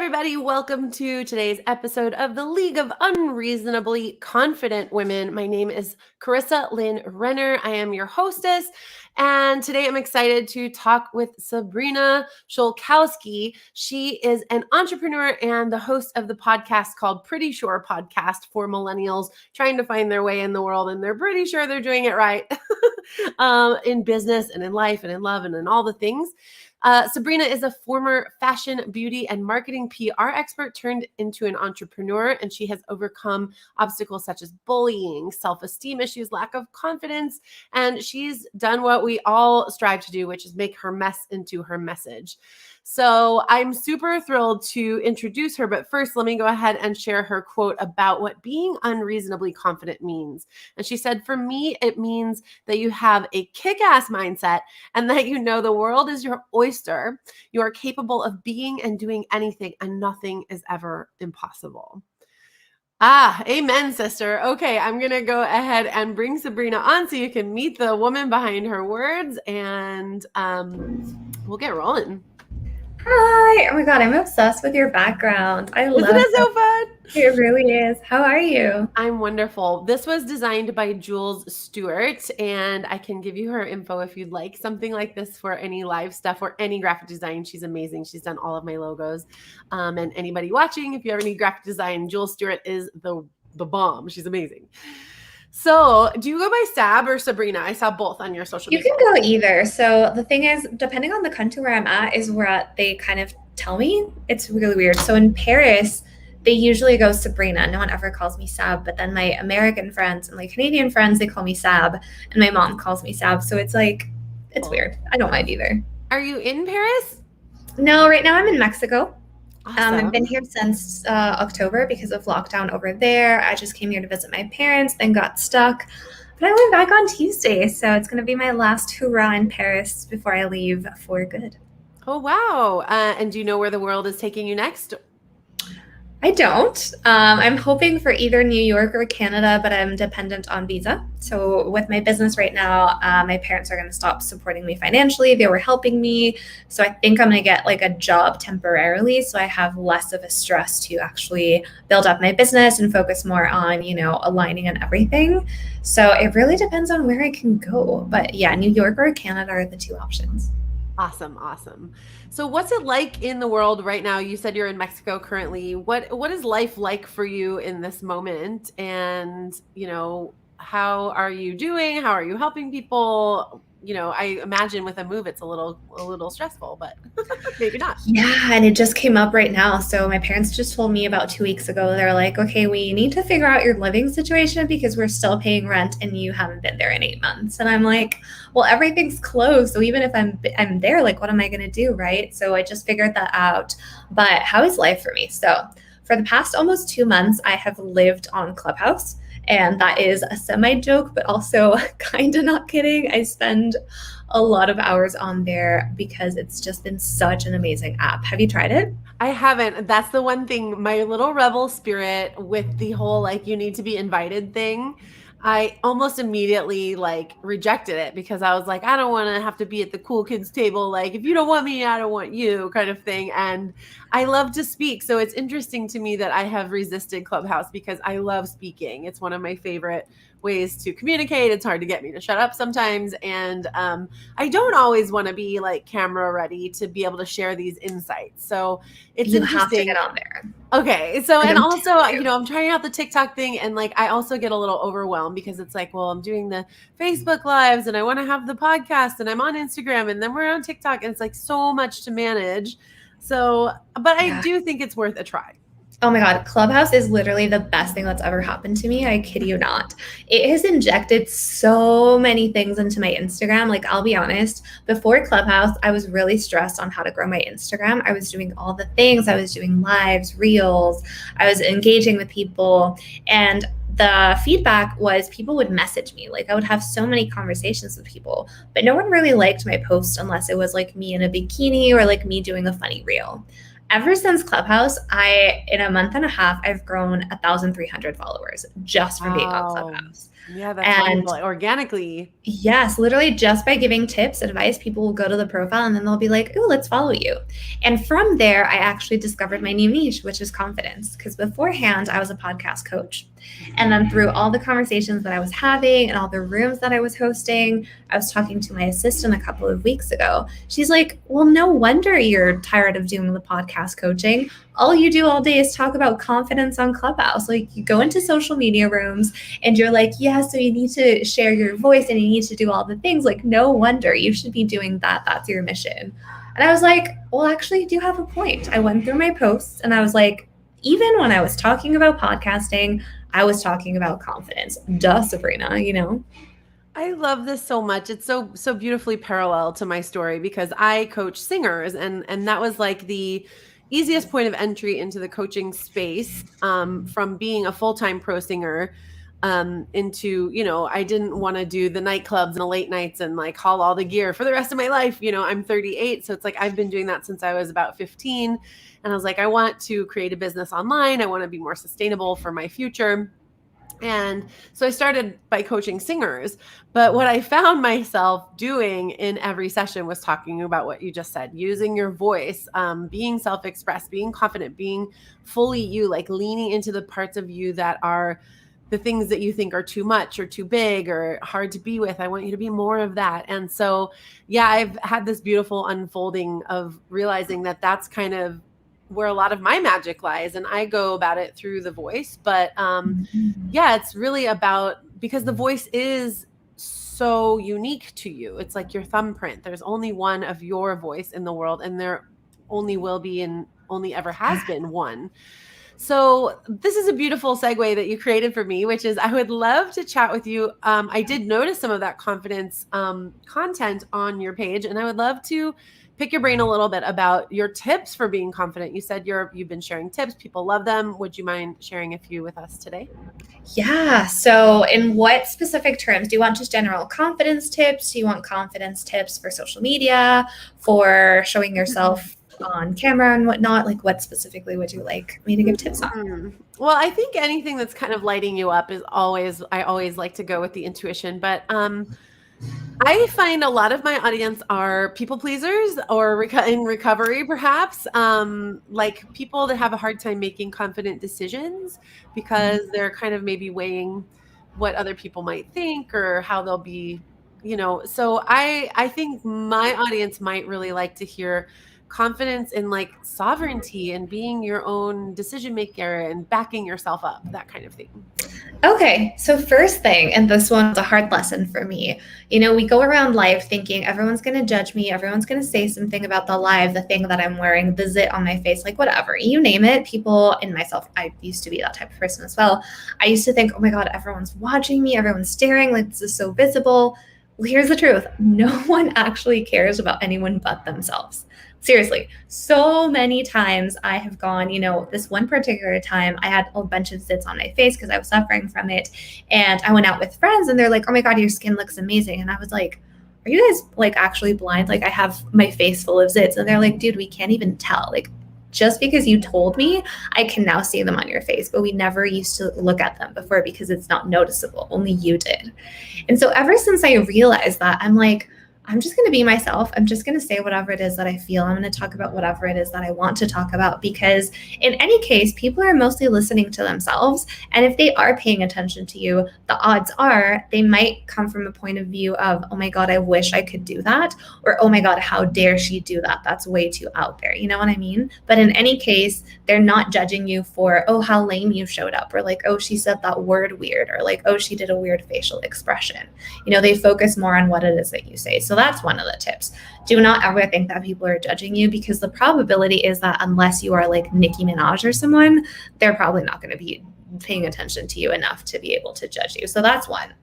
everybody. Welcome to today's episode of the League of Unreasonably Confident Women. My name is Carissa Lynn Renner. I am your hostess. And today I'm excited to talk with Sabrina Sholkowski. She is an entrepreneur and the host of the podcast called Pretty Sure Podcast for millennials trying to find their way in the world. And they're pretty sure they're doing it right in business and in life and in love and in all the things. Sabrina is a former fashion, beauty, and marketing PR expert turned into an entrepreneur, and she has overcome obstacles such as bullying, self-esteem issues, lack of confidence, and she's done what we all strive to do, which is make her mess into her message. So I'm super thrilled to introduce her, but first let me go ahead and share her quote about what being unreasonably confident means. And she said, "For me, it means that you have a kick-ass mindset and that you know the world is your oyster. You are capable of being and doing anything, and nothing is ever impossible." Amen, sister. Okay, I'm going to go ahead and bring Sabrina on so you can meet the woman behind her words, and we'll get rolling. Hi. Oh my God, I'm obsessed with your background. I love it. Isn't it so fun? It really is. How are you? I'm wonderful. This was designed by Jules Stewart, and I can give you her info if you'd like something like this for any live stuff or any graphic design. She's amazing. She's done all of my logos. And anybody watching, if you have any graphic design, Jules Stewart is the bomb. She's amazing. So do you go by Sab or Sabrina? I saw both on your social media. You can go either. So the thing is, depending on the country where I'm at is where they kind of tell me. It's really weird. So in Paris, they usually go Sabrina. No one ever calls me Sab, but then my American friends and my Canadian friends, they call me Sab, and my mom calls me Sab. So it's like, it's weird. I don't mind either. Are you in Paris? No, right now I'm in Mexico. Awesome. I've been here since October because of lockdown over there. I just came here to visit my parents, then got stuck. But I went back on Tuesday, so it's going to be my last hurrah in Paris before I leave for good. Oh, wow. And do you know where the world is taking you next? I don't. I'm hoping for either New York or Canada, but I'm dependent on visa. So with my business right now, my parents are going to stop supporting me financially. They were helping me. So I think I'm going to get like a job temporarily. So I have less of a stress to actually build up my business and focus more on, aligning and everything. So it really depends on where I can go. But yeah, New York or Canada are the two options. Awesome. So what's it like in the world right now? You said you're in Mexico currently. What is life like for you in this moment? And, how are you doing? How are you helping people? I imagine with a move, it's a little stressful, but maybe not. Yeah, and it just came up right now. So my parents just told me about 2 weeks ago, they're like, okay, we need to figure out your living situation because we're still paying rent and you haven't been there in 8 months. And I'm like, well, everything's closed. So even if I'm there, like, what am I going to do, right? So I just figured that out. But how is life for me? So for the past almost 2 months, I have lived on Clubhouse. And that is a semi-joke, but also kind of not kidding. I spend a lot of hours on there because it's just been such an amazing app. Have you tried it? I haven't. That's the one thing, my little rebel spirit with the whole, you need to be invited thing. I almost immediately rejected it because I was like, I don't want to have to be at the cool kids table. If you don't want me, I don't want you kind of thing. And I love to speak. So it's interesting to me that I have resisted Clubhouse because I love speaking. It's one of my favorite ways to communicate. It's hard to get me to shut up sometimes. And I don't always want to be camera ready to be able to share these insights. So it's you interesting. Have to get on there. Okay. So, and also, I'm trying out the TikTok thing and I also get a little overwhelmed because it's I'm doing the Facebook lives and I want to have the podcast and I'm on Instagram and then we're on TikTok and it's so much to manage. So, but I do think it's worth a try. Oh my God, Clubhouse is literally the best thing that's ever happened to me. I kid you not. It has injected so many things into my Instagram. I'll be honest, before Clubhouse, I was really stressed on how to grow my Instagram. I was doing all the things. I was doing lives, reels. I was engaging with people. And the feedback was people would message me. I would have so many conversations with people, but no one really liked my post unless it was me in a bikini or me doing a funny reel. Ever since Clubhouse, in a month and a half, I've grown 1,300 followers just from being on Wow. Clubhouse. Yeah, that's And wonderful. Organically. yes, literally just by giving tips, advice, people will go to the profile and then they'll be like, "Ooh, let's follow you." And from there, I actually discovered my new niche, which is confidence. Because beforehand, I was a podcast coach. And then through all the conversations that I was having and all the rooms that I was hosting, I was talking to my assistant a couple of weeks ago. She's like, "Well, no wonder you're tired of doing the podcast coaching. All you do all day is talk about confidence on Clubhouse. Like, you go into social media rooms and you're like, yeah, so you need to share your voice and you need to do all the things. Like, no wonder you should be doing that. That's your mission." And I was like, well, actually, you do have a point. I went through my posts and I was like, even when I was talking about podcasting, I was talking about confidence. Duh, Sabrina, you know? I love this so much. It's so beautifully parallel to my story because I coach singers, and that was like the easiest point of entry into the coaching space, from being a full-time pro singer, into, I didn't want to do the nightclubs and the late nights and like haul all the gear for the rest of my life. I'm 38, so it's like I've been doing that since I was about 15, and I was like, I want to create a business online. I want to be more sustainable for my future. And so I started by coaching singers. But what I found myself doing in every session was talking about what you just said, using your voice, being self-expressed, being confident, being fully you, like leaning into the parts of you that are the things that you think are too much or too big or hard to be with. I want you to be more of that. And so, yeah, I've had this beautiful unfolding of realizing that that's kind of where a lot of my magic lies, and I go about it through the voice. But yeah, it's really about, because the voice is so unique to you. It's like your thumbprint. There's only one of your voice in the world, and there only will be and only ever has been one. So this is a beautiful segue that you created for me, which is I would love to chat with you. I did notice some of that confidence content on your page, and I would love to pick your brain a little bit about your tips for being confident. You said you've been sharing tips. People love them. Would you mind sharing a few with us today? Yeah. So, in what specific terms? Do you want just general confidence tips? Do you want confidence tips for social media, for showing yourself on camera and whatnot? Like, what specifically would you like me to give tips on? Well, I think anything that's kind of lighting you up I always like to go with the intuition. But I find a lot of my audience are people pleasers or in recovery, perhaps, like people that have a hard time making confident decisions because they're kind of maybe weighing what other people might think or how they'll be, So I think my audience might really like to hear confidence in like sovereignty and being your own decision maker and backing yourself up, that kind of thing. Okay, so first thing, and this one's a hard lesson for me. We go around life thinking everyone's going to judge me, everyone's going to say something about the thing that I'm wearing, the zit on my face, like whatever, you name it. People, and myself, I used to be that type of person as well. I used to think, oh my God, everyone's watching me, everyone's staring, like this is so visible. Well, here's the truth. No one actually cares about anyone but themselves. Seriously, so many times I have gone, this one particular time I had a bunch of zits on my face because I was suffering from it. And I went out with friends and they're like, oh my God, your skin looks amazing. And I was like, are you guys like actually blind? Like I have my face full of zits. And they're like, dude, we can't even tell. Like just because you told me, I can now see them on your face, but we never used to look at them before because it's not noticeable. Only you did. And so ever since I realized that, I'm like, I'm just going to be myself. I'm just going to say whatever it is that I feel. I'm going to talk about whatever it is that I want to talk about, because in any case, people are mostly listening to themselves. And if they are paying attention to you, the odds are they might come from a point of view of, oh my God, I wish I could do that. Or, oh my God, how dare she do that? That's way too out there. You know what I mean? But in any case, they're not judging you for, oh, how lame you showed up. Or like, oh, she said that word weird. Or like, oh, she did a weird facial expression. They focus more on what it is that you say. So that's one of the tips. Do not ever think that people are judging you, because the probability is that unless you are like Nicki Minaj or someone, they're probably not going to be paying attention to you enough to be able to judge you. So that's one.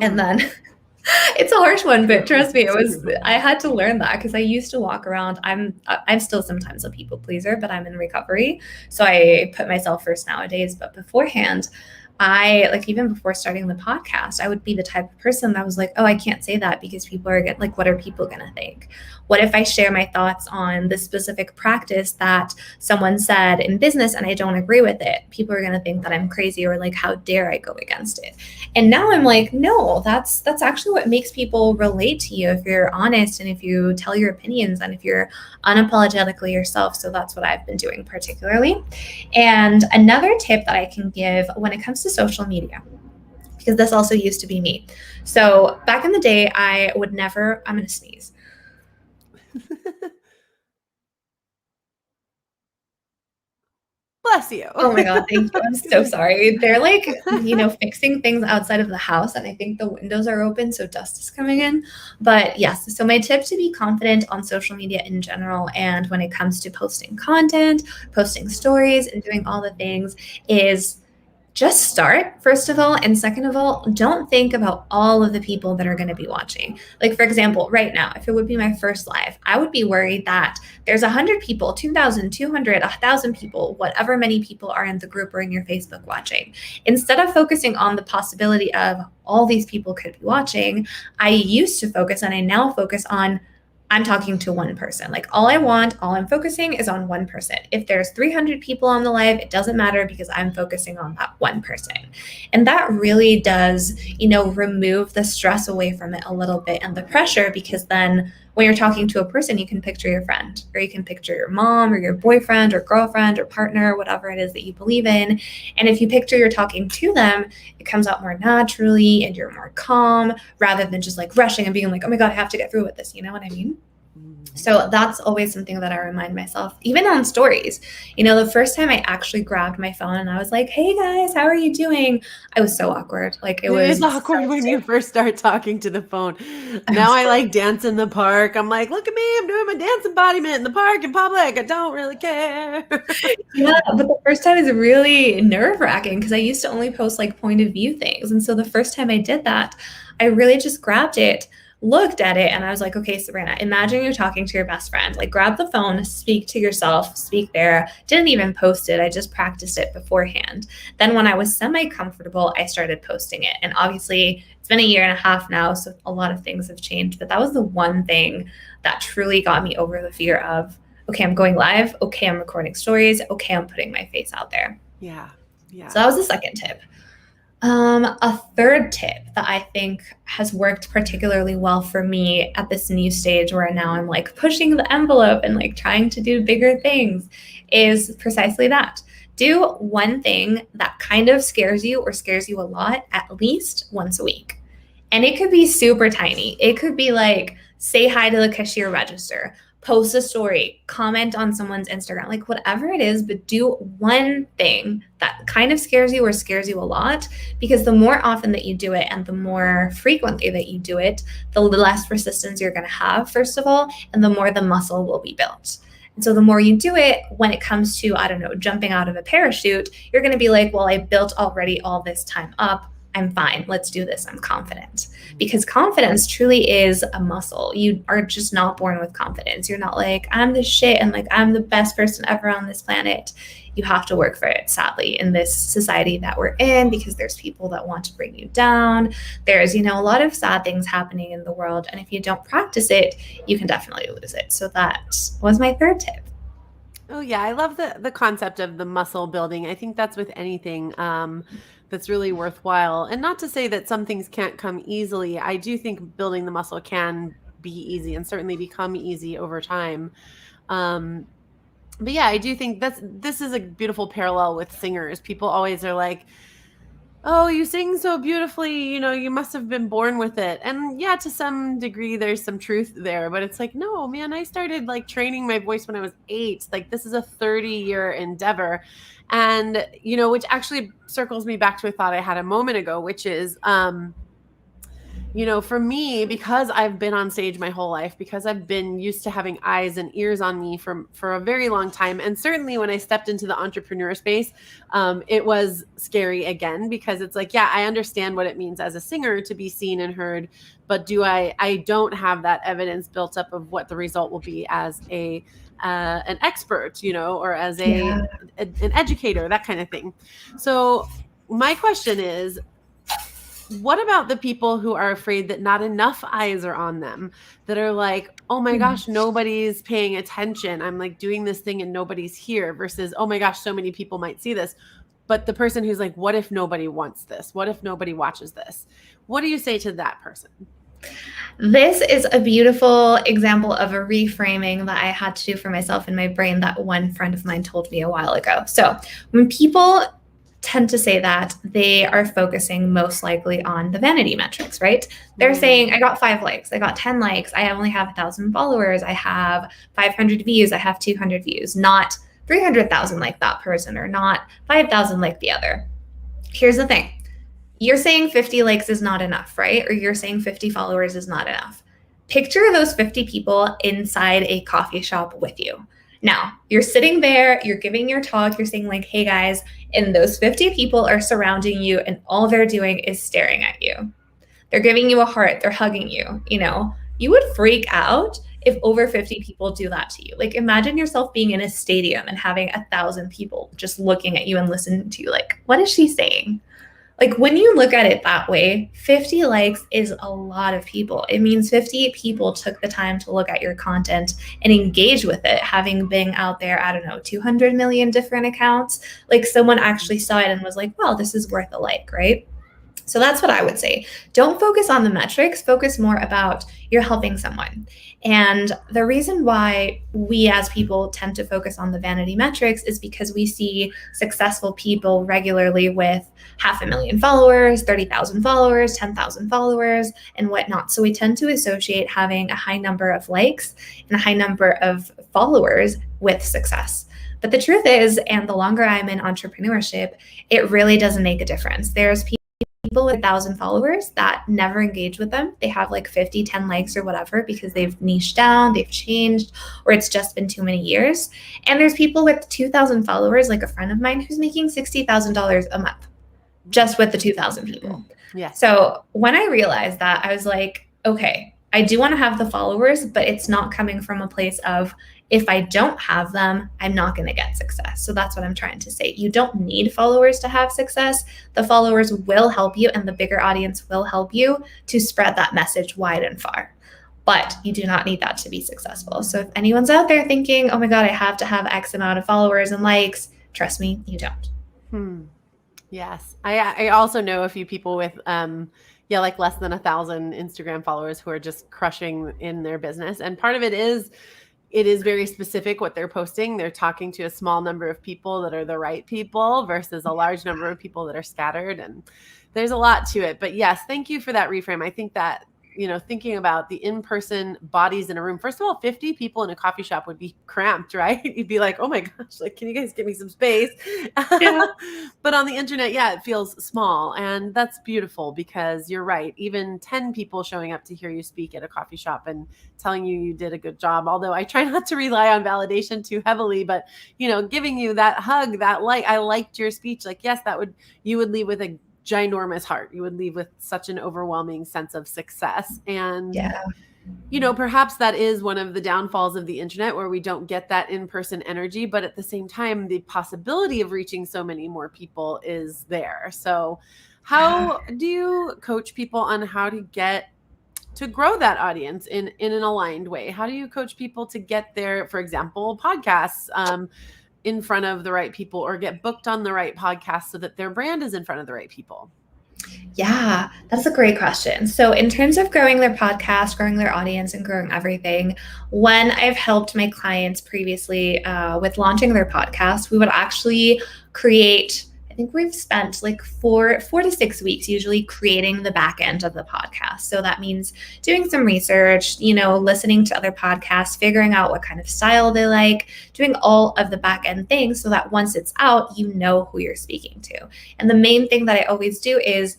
And then it's a harsh one, but trust me, I had to learn that because I used to walk around. I'm still sometimes a people pleaser, but I'm in recovery. So I put myself first nowadays. But beforehand, like even before starting the podcast, I would be the type of person that was like, oh, I can't say that because people are like, what are people going to think? What if I share my thoughts on this specific practice that someone said in business and I don't agree with it? People are going to think that I'm crazy, or like, how dare I go against it? And now I'm like, no, that's actually what makes people relate to you if you're honest and if you tell your opinions and if you're unapologetically yourself. So that's what I've been doing particularly. And another tip that I can give when it comes to social media, because this also used to be me. So back in the day, I would never, I'm going to sneeze. Bless you. Oh my God, thank you. I'm so sorry. They're like, fixing things outside of the house, and I think the windows are open, so dust is coming in. But yes, so my tip to be confident on social media in general, and when it comes to posting content, posting stories, and doing all the things is just start, first of all. And second of all, don't think about all of the people that are going to be watching. Like, for example, right now, if it would be my first live, I would be worried that there's 100 people, 2,000, 200, 1,000 people, whatever many people are in the group or in your Facebook watching. Instead of focusing on the possibility of all these people could be watching, I used to focus, and I now focus on, I'm talking to one person. Like, all I'm focusing is on one person. If there's 300 people on the live, it doesn't matter because I'm focusing on that one person. And that really does, remove the stress away from it a little bit and the pressure, because then when you're talking to a person, you can picture your friend, or you can picture your mom or your boyfriend or girlfriend or partner, whatever it is that you believe in. And if you picture you're talking to them, it comes out more naturally and you're more calm, rather than just like rushing and being like, oh my God, I have to get through with this. You know what I mean? So that's always something that I remind myself, even on stories. The first time I actually grabbed my phone and I was like, hey guys, how are you doing? I was so awkward. Like, it was awkward when you first start talking to the phone. Now I like dance in the park. I'm like, look at me, I'm doing my dance embodiment in the park in public. I don't really care. Yeah, but the first time is really nerve-wracking because I used to only post like point of view things. And so the first time I did that, I really just grabbed it, looked at it, and I was like, okay, Sabrina, imagine you're talking to your best friend. Like, grab the phone, speak to yourself, speak there. Didn't even post it. I just practiced it beforehand. Then when I was semi-comfortable, I started posting it. And obviously, it's been a year and a half now, so a lot of things have changed. But that was the one thing that truly got me over the fear of, okay, I'm going live. Okay, I'm recording stories. Okay, I'm putting my face out there. Yeah. So that was the second tip. A third tip that I think has worked particularly well for me at this new stage where now I'm like pushing the envelope and like trying to do bigger things is precisely that. Do one thing that kind of scares you or scares you a lot at least once a week. And it could be super tiny. It could be like, say hi to the cashier register, post a story, comment on someone's Instagram, like whatever it is, but do one thing that kind of scares you or scares you a lot, because the more often that you do it and the more frequently that you do it, the less resistance you're going to have, first of all, and the more the muscle will be built. And so the more you do it, when it comes to, I don't know, jumping out of a parachute, you're going to be like, well, I built already all this time up. I'm fine. Let's do this. I'm confident. Because confidence truly is a muscle. You are just not born with confidence. You're not like, I'm the shit and like, I'm the best person ever on this planet. You have to work for it, sadly, in this society that we're in, because there's people that want to bring you down. There's, a lot of sad things happening in the world. And if you don't practice it, you can definitely lose it. So that was my third tip. Oh yeah, I love the concept of the muscle building. I think that's with anything that's really worthwhile. And not to say that some things can't come easily. I do think building the muscle can be easy and certainly become easy over time. But yeah, I do think this is a beautiful parallel with singers. People always are like, oh, you sing so beautifully, you must have been born with it. And yeah, to some degree, there's some truth there. But it's like, no, man, I started like training my voice when I was 8. Like, this is a 30-year endeavor. And, which actually circles me back to a thought I had a moment ago, which is, for me, because I've been on stage my whole life, because I've been used to having eyes and ears on me for a very long time. And certainly when I stepped into the entrepreneur space, it was scary again, because it's like, yeah, I understand what it means as a singer to be seen and heard, but I don't have that evidence built up of what the result will be as an expert, or as an educator, that kind of thing. So my question is, what about the people who are afraid that not enough eyes are on them, that are like, oh my gosh, nobody's paying attention. I'm like doing this thing and nobody's here, versus, oh my gosh, so many people might see this. But the person who's like, what if nobody wants this? What if nobody watches this? What do you say to that person? This is a beautiful example of a reframing that I had to do for myself in my brain that one friend of mine told me a while ago. So when people tend to say that, they are focusing most likely on the vanity metrics, right? They're saying, I got 5 likes, I got 10 likes, I only have 1,000 followers, I have 500 views, I have 200 views, not 300,000 like that person, or not 5,000 like the other. Here's the thing. You're saying 50 likes is not enough, right? Or you're saying 50 followers is not enough. Picture those 50 people inside a coffee shop with you. Now, you're sitting there, you're giving your talk, you're saying like, hey guys, and those 50 people are surrounding you and all they're doing is staring at you. They're giving you a heart, they're hugging you, you would freak out if over 50 people do that to you. Like, imagine yourself being in a stadium and having 1,000 people just looking at you and listening to you like, what is she saying? Like, when you look at it that way, 50 likes is a lot of people. It means 50 people took the time to look at your content and engage with it, having been out there, 200 million different accounts. Like, someone actually saw it and was like, wow, this is worth a like, right? So that's what I would say. Don't focus on the metrics, focus more about you're helping someone. And the reason why we as people tend to focus on the vanity metrics is because we see successful people regularly with 500,000 followers, 30,000 followers, 10,000 followers, and whatnot. So we tend to associate having a high number of likes and a high number of followers with success. But the truth is, and the longer I'm in entrepreneurship, it really doesn't make a difference. There's people with 1,000 followers that never engage with them. They have like 50, 10 likes or whatever because they've niched down, they've changed, or it's just been too many years. And there's people with 2,000 followers, like a friend of mine who's making $60,000 a month just with the 2,000 people. Yeah. So when I realized that, I was like, okay, I do want to have the followers, but it's not coming from a place of, if I don't have them, I'm not going to get success. So that's what I'm trying to say. You don't need followers to have success. The followers will help you, and the bigger audience will help you to spread that message wide and far. But you do not need that to be successful. So if anyone's out there thinking, oh my God, I have to have X amount of followers and likes, trust me, you don't. Yes. I also know a few people with, like less than 1,000 Instagram followers who are just crushing in their business. And part of it is very specific what they're posting. They're talking to a small number of people that are the right people versus a large number of people that are scattered. And there's a lot to it. But yes, thank you for that reframe. I think that, thinking about the in-person bodies in a room, first of all, 50 people in a coffee shop would be cramped, right? You'd be like, oh my gosh, like, can you guys give me some space? Yeah. But on the internet, it feels small. And that's beautiful because you're right. Even 10 people showing up to hear you speak at a coffee shop and telling you did a good job. Although I try not to rely on validation too heavily, but, giving you that hug, that I liked your speech. Like, yes, you would leave with a ginormous heart. You would leave with such an overwhelming sense of success. And, perhaps that is one of the downfalls of the internet, where we don't get that in-person energy, but at the same time, the possibility of reaching so many more people is there. So how do you coach people on how to grow that audience in an aligned way? How do you coach people to get their, for example, podcasts, in front of the right people, or get booked on the right podcast so that their brand is in front of the right people? Yeah, that's a great question. So in terms of growing their podcast, growing their audience, and growing everything, when I've helped my clients previously with launching their podcast, we would actually create, I think we've spent like 4 to 6 weeks usually creating the back end of the podcast. So that means doing some research, listening to other podcasts, figuring out what kind of style they like, doing all of the back end things so that once it's out, you know who you're speaking to. And the main thing that I always do is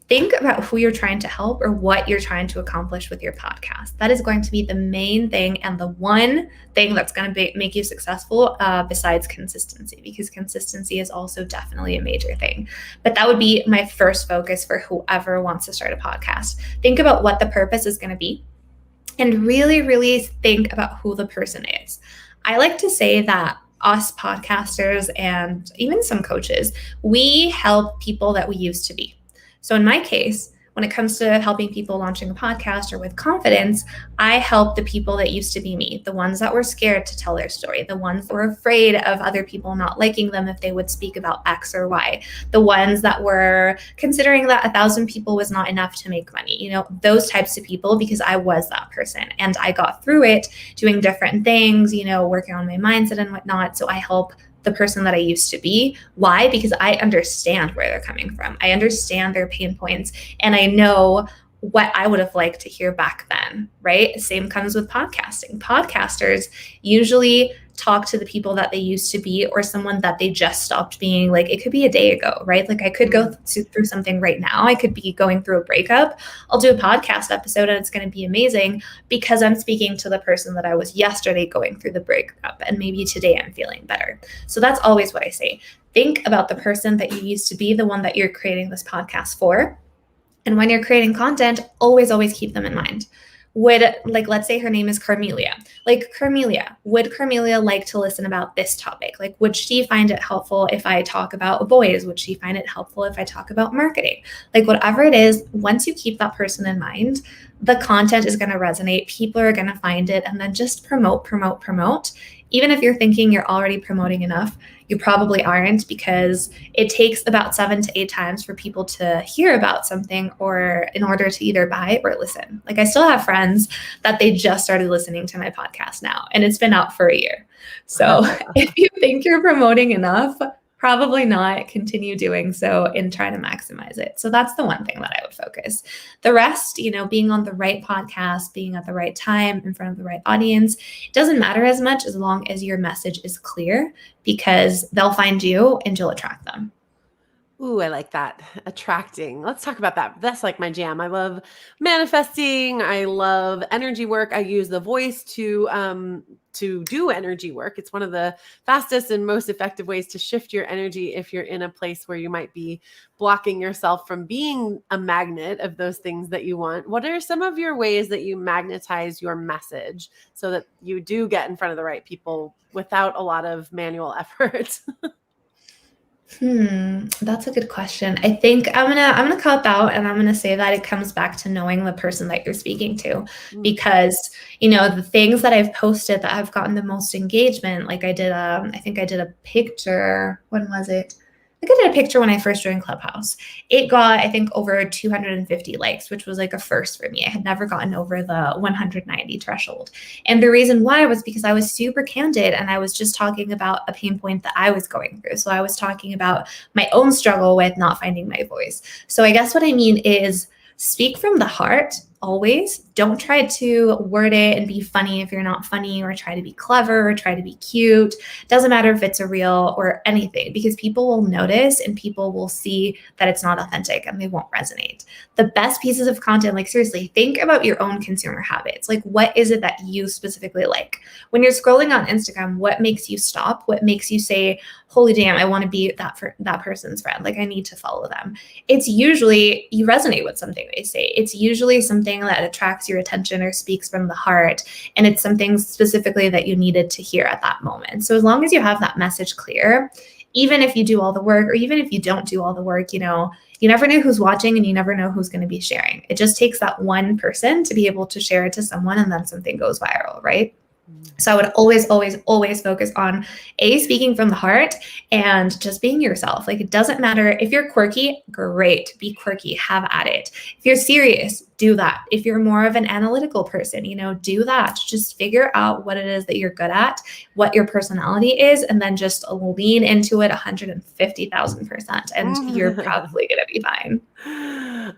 think about who you're trying to help or what you're trying to accomplish with your podcast. That is going to be the main thing and the one thing that's going to make you successful besides consistency, because consistency is also definitely a major thing. But that would be my first focus for whoever wants to start a podcast. Think about what the purpose is going to be and really, really think about who the person is. I like to say that us podcasters and even some coaches, we help people that we used to be. So in my case, when it comes to helping people launching a podcast or with confidence, I help the people that used to be me, the ones that were scared to tell their story, the ones that were afraid of other people not liking them if they would speak about X or Y, the ones that were considering that 1,000 people was not enough to make money, those types of people, because I was that person and I got through it doing different things, working on my mindset and whatnot. So I help the person that I used to be. Why? Because I understand where they're coming from. I understand their pain points and I know what I would have liked to hear back then, right? Same comes with podcasting. Podcasters usually talk to the people that they used to be or someone that they just stopped being. Like it could be a day ago, right? Like I could go through something right now. I could be going through a breakup. I'll do a podcast episode and it's going to be amazing because I'm speaking to the person that I was yesterday going through the breakup. And maybe today I'm feeling better. So that's always what I say. Think about the person that you used to be, the one that you're creating this podcast for. And when you're creating content, always keep them in mind. Let's say her name is Carmelia. Would Carmelia like to listen about this topic? Like, would she find it helpful if I talk about boys? Would she find it helpful if I talk about marketing? Like, whatever it is, once you keep that person in mind, the content is going to resonate. People are going to find it, and then just promote. Even if you're thinking you're already promoting enough, you probably aren't, because it takes about 7 to 8 times for people to hear about something or in order to either buy or listen. Like I still have friends that they just started listening to my podcast now and it's been out for a year. So if you think you're promoting enough, probably not. Continue doing so and try to maximize it. So that's the one thing that I would focus. The rest, being on the right podcast, being at the right time in front of the right audience, it doesn't matter as much as long as your message is clear, because they'll find you and you'll attract them. Ooh, I like that. Attracting. Let's talk about that. That's like my jam. I love manifesting. I love energy work. I use the voice to do energy work. It's one of the fastest and most effective ways to shift your energy if you're in a place where you might be blocking yourself from being a magnet of those things that you want. What are some of your ways that you magnetize your message so that you do get in front of the right people without a lot of manual effort? That's a good question. I think I'm gonna cop out and I'm gonna say that it comes back to knowing the person that you're speaking to, because the things that I've posted that have gotten the most engagement, like I think I did a picture. When was it? I think I did a picture when I first joined Clubhouse. It got, I think, over 250 likes, which was like a first for me. I had never gotten over the 190 threshold. And the reason why was because I was super candid and I was just talking about a pain point that I was going through. So I was talking about my own struggle with not finding my voice. So I guess what I mean is speak from the heart. Always. Don't try to word it and be funny if you're not funny, or try to be clever or try to be cute. Doesn't matter if it's a reel or anything, because people will notice and people will see that it's not authentic and they won't resonate. The best pieces of content, like seriously, think about your own consumer habits. Like, what is it that you specifically like? When you're scrolling on Instagram, what makes you stop? What makes you say, holy damn, I want to be that person's friend. Like, I need to follow them. It's usually you resonate with something they say. It's usually something that attracts your attention or speaks from the heart. And it's something specifically that you needed to hear at that moment. So as long as you have that message clear, even if you do all the work, or even if you don't do all the work, you never know who's watching and you never know who's going to be sharing. It just takes that one person to be able to share it to someone, and then something goes viral, right? So I would always focus on speaking from the heart and just being yourself. Like, it doesn't matter if you're quirky, great, be quirky, have at it. If you're serious, do that. If you're more of an analytical person, do that. Just figure out what it is that you're good at, what your personality is, and then just lean into it 150,000%, and you're probably going to be fine.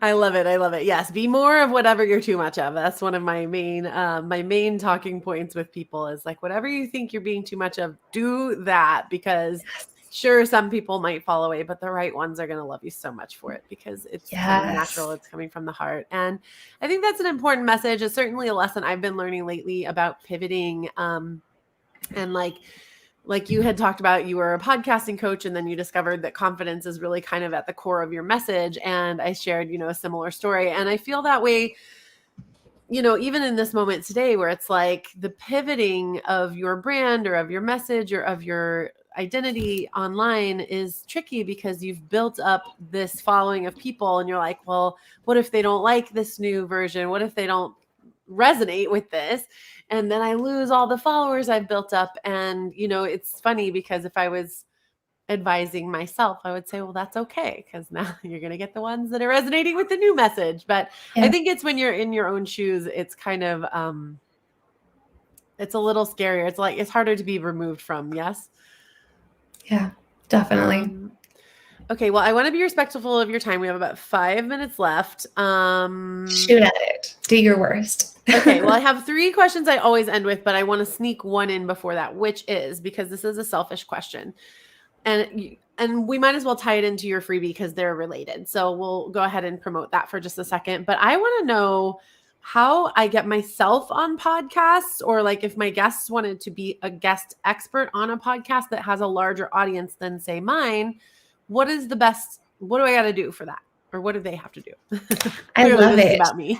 I love it. Yes. Be more of whatever you're too much of. That's one of my main talking points with people is like, whatever you think you're being too much of, do that, because sure, some people might fall away, but the right ones are going to love you so much for it, because it's coming natural. It's coming from the heart. And I think that's an important message. It's certainly a lesson I've been learning lately about pivoting. And like you had talked about, you were a podcasting coach, and then you discovered that confidence is really kind of at the core of your message. And I shared, a similar story. And I feel that way, even in this moment today where it's like the pivoting of your brand or of your message or of your identity online is tricky because you've built up this following of people and you're like, well, what if they don't like this new version? What if they don't resonate with this? And then I lose all the followers I've built up. And, it's funny because if I was advising myself, I would say, well, that's okay, because now you're going to get the ones that are resonating with the new message. But I think it's when you're in your own shoes, it's kind of, it's a little scarier. It's like, it's harder to be removed from. Yes. Yeah, definitely. Okay. Well, I want to be respectful of your time. We have about 5 minutes left. Shoot at it. Do your worst. Okay. Well, I have 3 questions I always end with, but I want to sneak one in before that, which is, because this is a selfish question. And we might as well tie it into your freebie because they're related. So we'll go ahead and promote that for just a second. But I want to know how I get myself on podcasts, or like if my guests wanted to be a guest expert on a podcast that has a larger audience than, say, mine. What do I got to do for that? Or what do they have to do? I love this it. is about me.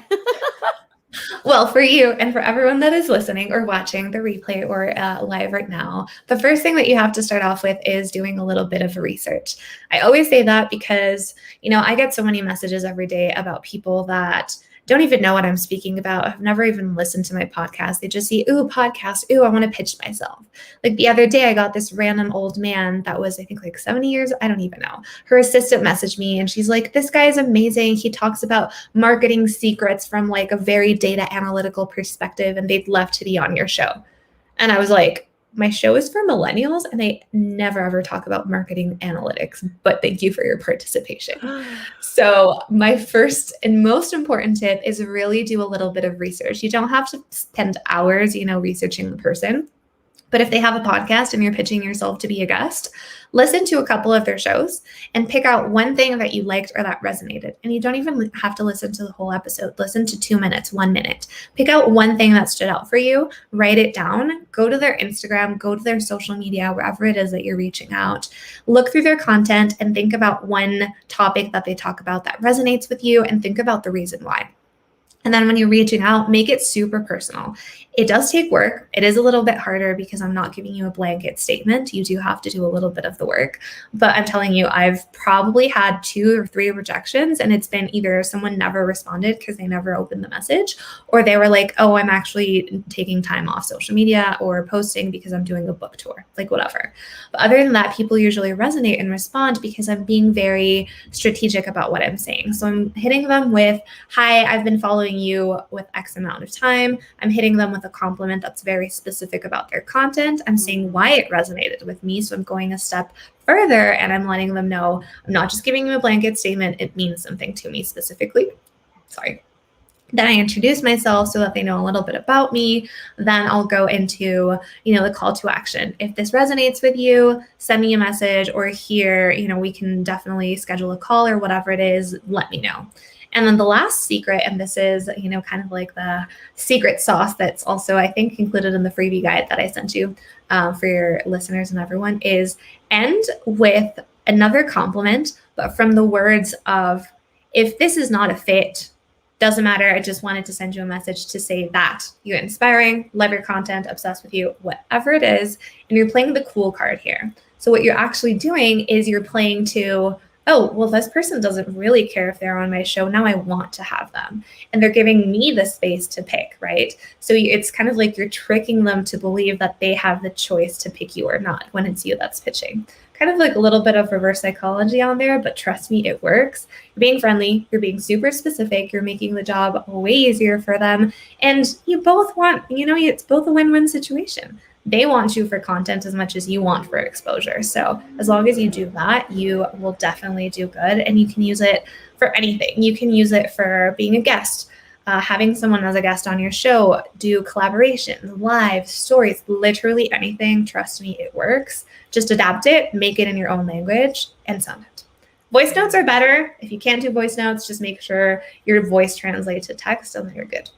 Well, for you and for everyone that is listening or watching the replay or live right now, the first thing that you have to start off with is doing a little bit of research. I always say that because, I get so many messages every day about people that don't even know what I'm speaking about. I've never even listened to my podcast. They just see, ooh, podcast. Ooh, I want to pitch myself. Like the other day, I got this random old man that was, I think, like 70 years. I don't even know. Her assistant messaged me and she's like, this guy is amazing. He talks about marketing secrets from like a very data analytical perspective, and they'd love to be on your show. And I was like, my show is for millennials and I never ever talk about marketing analytics, but thank you for your participation. So my first and most important tip is really do a little bit of research. You don't have to spend hours, researching the person. But if they have a podcast and you're pitching yourself to be a guest, listen to a couple of their shows and pick out one thing that you liked or that resonated. And you don't even have to listen to the whole episode. Listen to 2 minutes, 1 minute. Pick out one thing that stood out for you, write it down, go to their Instagram, go to their social media, wherever it is that you're reaching out, look through their content and think about one topic that they talk about that resonates with you and think about the reason why. And then when you're reaching out, make it super personal. It does take work. It is a little bit harder because I'm not giving you a blanket statement. You do have to do a little bit of the work. But I'm telling you, I've probably had 2 or 3 rejections, and it's been either someone never responded because they never opened the message, or they were like, oh, I'm actually taking time off social media or posting because I'm doing a book tour, like whatever. But other than that, people usually resonate and respond because I'm being very strategic about what I'm saying. So I'm hitting them with, hi, I've been following you with X amount of time. I'm hitting them with a compliment that's very specific about their content. I'm saying why it resonated with me. So I'm going a step further and I'm letting them know I'm not just giving you a blanket statement. It means something to me specifically. Sorry. Then I introduce myself so that they know a little bit about me. Then I'll go into, the call to action. If this resonates with you, send me a message, or here, we can definitely schedule a call or whatever it is, let me know. And then the last secret, and this is, kind of like the secret sauce that's also, I think, included in the freebie guide that I sent you for your listeners and everyone, is end with another compliment, but from the words of, if this is not a fit, doesn't matter. I just wanted to send you a message to say that you're inspiring, love your content, obsessed with you, whatever it is. And you're playing the cool card here. So what you're actually doing is you're playing to, oh, well, this person doesn't really care if they're on my show. Now I want to have them. And they're giving me the space to pick, right? So it's kind of like you're tricking them to believe that they have the choice to pick you or not when it's you that's pitching. Kind of like a little bit of reverse psychology on there, but trust me, it works. You're being friendly, you're being super specific, you're making the job way easier for them. And you both want, it's both a win-win situation. They want you for content as much as you want for exposure. So as long as you do that, you will definitely do good. And you can use it for anything. You can use it for being a guest, having someone as a guest on your show, do collaborations, live stories, literally anything. Trust me, it works. Just adapt it, make it in your own language, and send it. Voice notes are better. If you can't do voice notes, just make sure your voice translates to text and then you're good.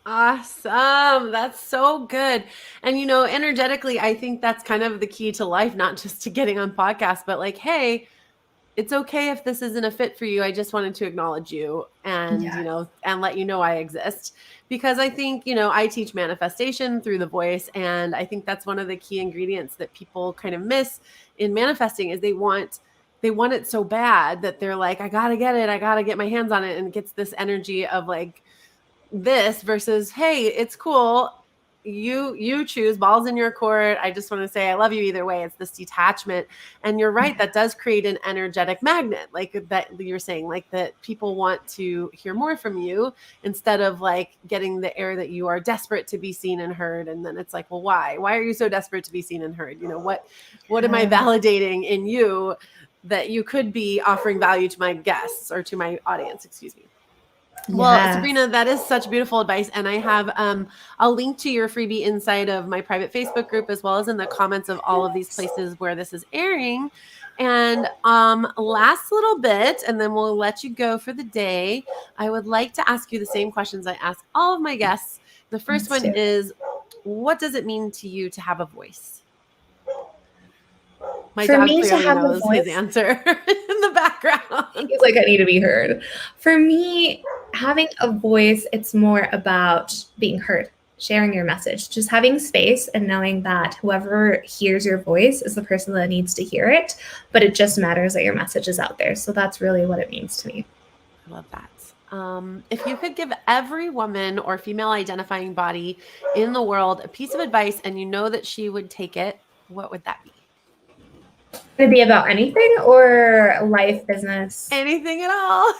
Awesome. That's so good. And, energetically, I think that's kind of the key to life, not just to getting on podcasts, but like, hey, it's okay if this isn't a fit for you. I just wanted to acknowledge you and, and let you know I exist. Because I think, I teach manifestation through the voice. And I think that's one of the key ingredients that people kind of miss in manifesting is they want it so bad that they're like, I got to get it. I got to get my hands on it. And it gets this energy of like this versus, hey, it's cool. You choose, balls in your court. I just want to say I love you either way. It's this detachment. And you're right, that does create an energetic magnet, like that you're saying, like that people want to hear more from you instead of like getting the air that you are desperate to be seen and heard. And then it's like, well, why are you so desperate to be seen and heard? What am I validating in you that you could be offering value to my guests or to my audience, excuse me. Well, Sabrina, that is such beautiful advice. And I have a link to your freebie inside of my private Facebook group, as well as in the comments of all of these places where this is airing. And last little bit, and then we'll let you go for the day. I would like to ask you the same questions I ask all of my guests. The first one is, what does it mean to you to have a voice? My dog clearly knows his answer in the background. He's like, I need to be heard. For me, having a voice, it's more about being heard, sharing your message, just having space and knowing that whoever hears your voice is the person that needs to hear it, but it just matters that your message is out there. So that's really what it means to me. I love that. If you could give every woman or female identifying body in the world a piece of advice and you know that she would take it, what would that be? Could it be about anything or life, business? Anything at all.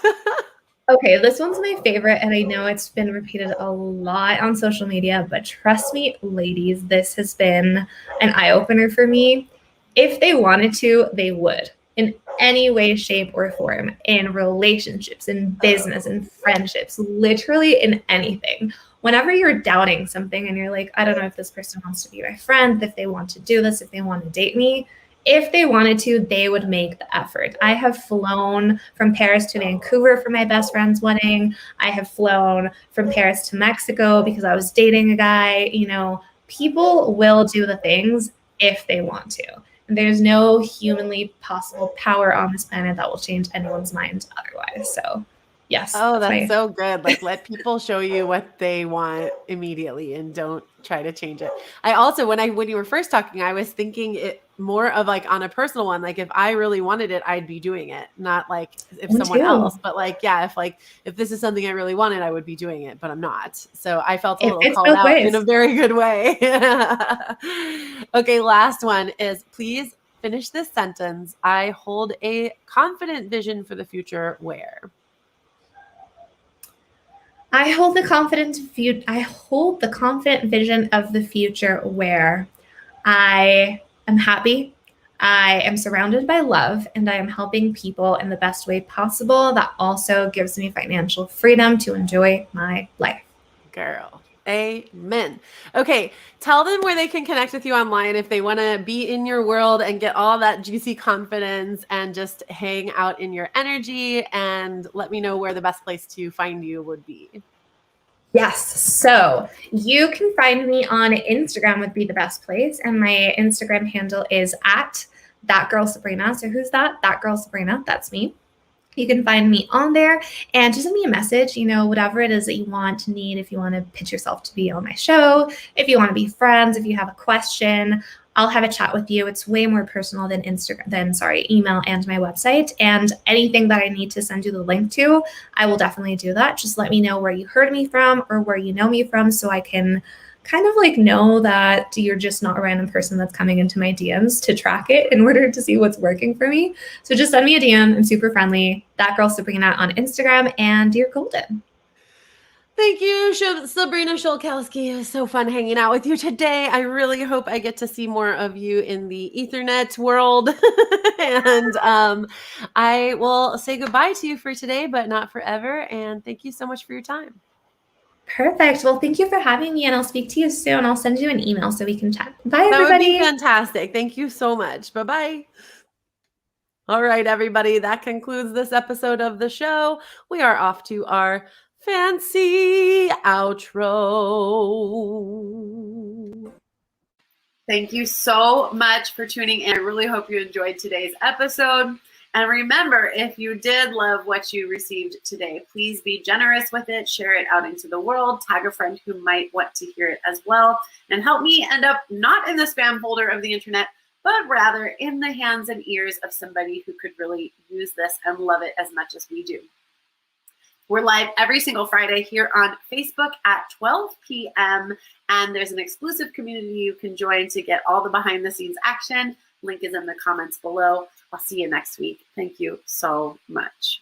Okay, this one's my favorite, and I know it's been repeated a lot on social media, but trust me, ladies, this has been an eye-opener for me. If they wanted to, they would. In any way, shape, or form, in relationships, in business, in friendships, literally in anything. Whenever you're doubting something and you're like, I don't know if this person wants to be my friend, if they want to do this, if they want to date me, if they wanted to, they would make the effort. I have flown from Paris to Vancouver for my best friend's wedding. I have flown from Paris to Mexico because I was dating a guy. People will do the things if they want to. And there's no humanly possible power on this planet that will change anyone's mind otherwise. So, yes. Oh, that's so good. Like, let people show you what they want immediately and don't try to change it. I also, when you were first talking, I was thinking it more of like on a personal one. Like, if I really wanted it, I'd be doing it. Not like if someone else, but like, yeah, if this is something I really wanted, I would be doing it, but I'm not. So I felt a little called out in a very good way. Okay. Last one is, please finish this sentence. I hold a confident vision for the future where? I hold the confident vision of the future where I am happy, I am surrounded by love, and I am helping people in the best way possible. That also gives me financial freedom to enjoy my life. Girl. Amen. Okay. Tell them where they can connect with you online if they want to be in your world and get all that juicy confidence and just hang out in your energy, and let me know where the best place to find you would be. Yes. So you can find me on Instagram would be the best place. And my Instagram handle is @thatgirlsabrina. So who's that? That girl Sabrina. That's me. You can find me on there and just send me a message, whatever it is that you want, need, if you want to pitch yourself to be on my show, if you want to be friends, if you have a question, I'll have a chat with you. It's way more personal than email and my website. And anything that I need to send you the link to, I will definitely do that. Just let me know where you heard me from or where you know me from so I can kind of like know that you're just not a random person that's coming into my DMs to track it in order to see what's working for me. So just send me a DM. I'm super friendly. That girl Sabrina on Instagram, and you're golden. Thank you, Sabrina Sholkowski. It was so fun hanging out with you today. I really hope I get to see more of you in the Ethernet world. And I will say goodbye to you for today, but not forever. And thank you so much for your time. Perfect. Well, thank you for having me, and I'll speak to you soon. I'll send you an email so we can chat. Bye, everybody. That would be fantastic. Thank you so much. Bye-bye. All right, everybody. That concludes this episode of the show. We are off to our fancy outro. Thank you so much for tuning in. I really hope you enjoyed today's episode. And remember, if you did love what you received today, please be generous with it, share it out into the world, tag a friend who might want to hear it as well, and help me end up not in the spam folder of the internet, but rather in the hands and ears of somebody who could really use this and love it as much as we do. We're live every single Friday here on Facebook at 12 p.m. And there's an exclusive community you can join to get all the behind the scenes action. Link is in the comments below. I'll see you next week. Thank you so much.